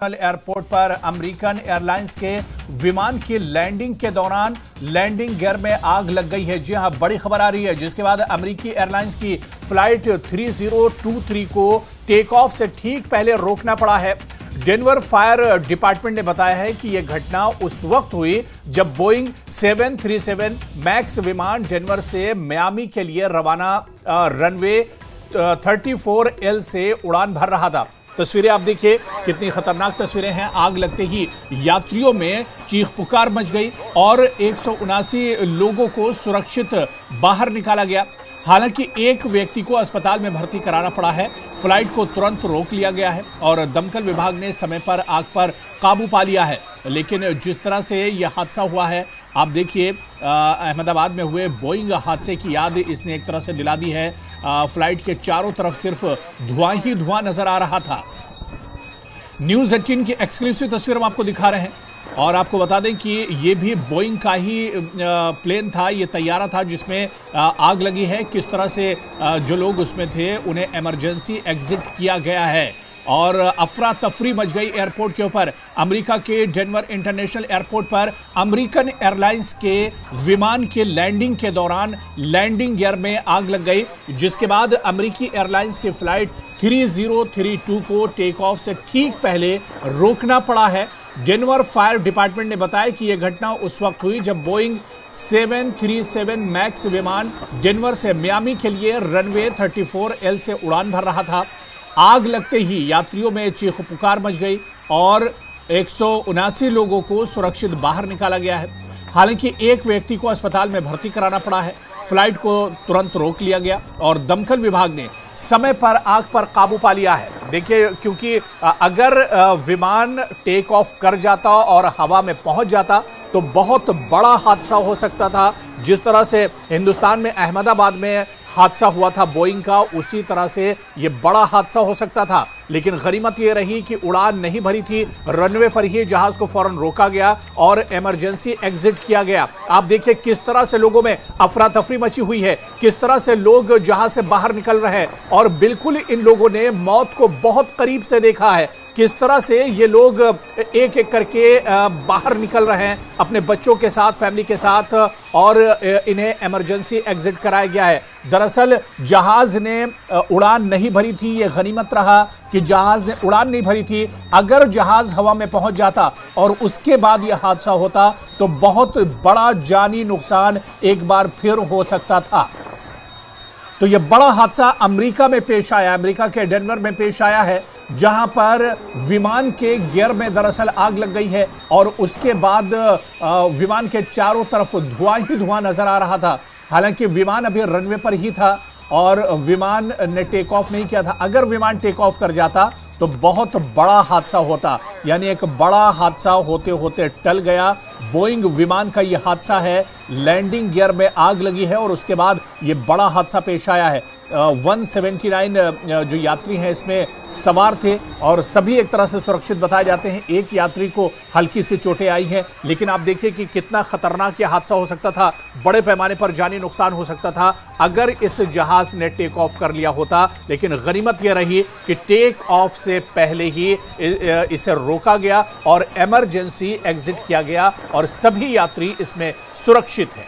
Airport पर American airlines के विमान की लैंडिंग के दौरान लैंडिंग गियर में आग लग गई है। जी हां, बड़ी खबर आ रही है, जिसके बाद अमेरिकी एयरलाइंस की फ्लाइट 3023 को टेक ऑफ से ठीक पहले रोकना पड़ा है। डेनवर फायर डिपार्टमेंट ने बताया है कि यह घटना उस वक्त हुई जब बोइंग 737 मैक्स विमान डेनवर से मियामी के लिए रवाना रनवे 34L से उड़ान भर रहा था। तस्वीरें आप देखिए, कितनी खतरनाक तस्वीरें हैं। आग लगते ही यात्रियों में चीख पुकार मच गई और 179 लोगों को सुरक्षित बाहर निकाला गया। हालांकि एक व्यक्ति को अस्पताल में भर्ती कराना पड़ा है। फ्लाइट को तुरंत रोक लिया गया है और दमकल विभाग ने समय पर आग पर काबू पा लिया है। लेकिन जिस तरह से यह हादसा हुआ है, आप देखिए, अहमदाबाद में हुए बोइंग हादसे की याद इसने एक तरह से दिला दी है। फ्लाइट के चारों तरफ सिर्फ धुआं ही धुआं नजर आ रहा था। न्यूज़ 18 की एक्सक्लूसिव तस्वीर हम आपको दिखा रहे हैं और आपको बता दें कि ये भी बोइंग का ही प्लेन था, ये तैयारा था जिसमें आग लगी है। किस तरह से जो लोग उसमें थे उन्हें इमरजेंसी एग्जिट किया गया है और अफरा तफरी मच गई एयरपोर्ट के ऊपर। अमेरिका के डेनवर इंटरनेशनल एयरपोर्ट पर अमेरिकन एयरलाइंस के विमान के लैंडिंग के दौरान लैंडिंग गियर में आग लग गई, जिसके बाद अमेरिकी एयरलाइंस की फ्लाइट 3032 को टेक ऑफ से ठीक पहले रोकना पड़ा है। डेनवर फायर डिपार्टमेंट ने बताया कि यह घटना उस वक्त हुई जब बोइंग 737 मैक्स विमान डेनवर से मियामी के लिए रनवे 34L से उड़ान भर रहा था। आग लगते ही यात्रियों में चीख पुकार मच गई और 179 लोगों को सुरक्षित बाहर निकाला गया है। हालांकि एक व्यक्ति को अस्पताल में भर्ती कराना पड़ा है। फ्लाइट को तुरंत रोक लिया गया और दमकल विभाग ने समय पर आग पर काबू पा लिया है। देखिए, क्योंकि अगर विमान टेक ऑफ कर जाता और हवा में पहुंच जाता तो बहुत बड़ा हादसा हो सकता था। जिस तरह से हिंदुस्तान में अहमदाबाद में हादसा हुआ था बोइंग का, उसी तरह से यह बड़ा हादसा हो सकता था। लेकिन गनीमत यह रही कि उड़ान नहीं भरी थी, रनवे पर ही जहाज को फौरन रोका गया और इमरजेंसी एग्जिट किया गया। आप देखिए किस तरह से लोगों में अफरा तफरी मची हुई है, किस तरह से लोग जहाज से बाहर निकल रहे हैं और बिल्कुल इन लोगों ने मौत को बहुत करीब से देखा है। किस तरह से ये लोग एक एक करके बाहर निकल रहे हैं अपने बच्चों के साथ, फैमिली के साथ, और इन्हें इमरजेंसी एग्जिट कराया गया है। दरअसल जहाज ने उड़ान नहीं भरी थी, ये गनीमत रहा कि जहाज ने उड़ान नहीं भरी थी। अगर जहाज हवा में पहुंच जाता और उसके बाद यह हादसा होता तो बहुत बड़ा जानी नुकसान एक बार फिर हो सकता था। तो यह बड़ा हादसा अमेरिका में पेश आया, अमेरिका के डेनवर में पेश आया है, जहां पर विमान के गियर में दरअसल आग लग गई है और उसके बाद विमान के चारों तरफ धुआं ही धुआं नजर आ रहा था। हालांकि विमान अभी रनवे पर ही था और विमान ने टेक ऑफ नहीं किया था। अगर विमान टेक ऑफ कर जाता तो बहुत बड़ा हादसा होता, यानी एक बड़ा हादसा होते होते टल गया। बोइंग विमान का यह हादसा है, लैंडिंग गियर में आग लगी है और उसके बाद यह बड़ा हादसा पेश आया है। 179 जो यात्री हैं इसमें सवार थे और सभी एक तरह से सुरक्षित बताए जाते हैं। एक यात्री को हल्की सी चोटें आई हैं, लेकिन आप देखिए कि कितना खतरनाक यह हादसा हो सकता था। बड़े पैमाने पर जानी नुकसान हो सकता था अगर इस जहाज ने टेक ऑफ कर लिया होता। लेकिन गनीमत यह रही कि टेक ऑफ से पहले ही इसे रोका गया और इमरजेंसी एग्जिट किया गया और सभी यात्री इसमें सुरक्षित हैं।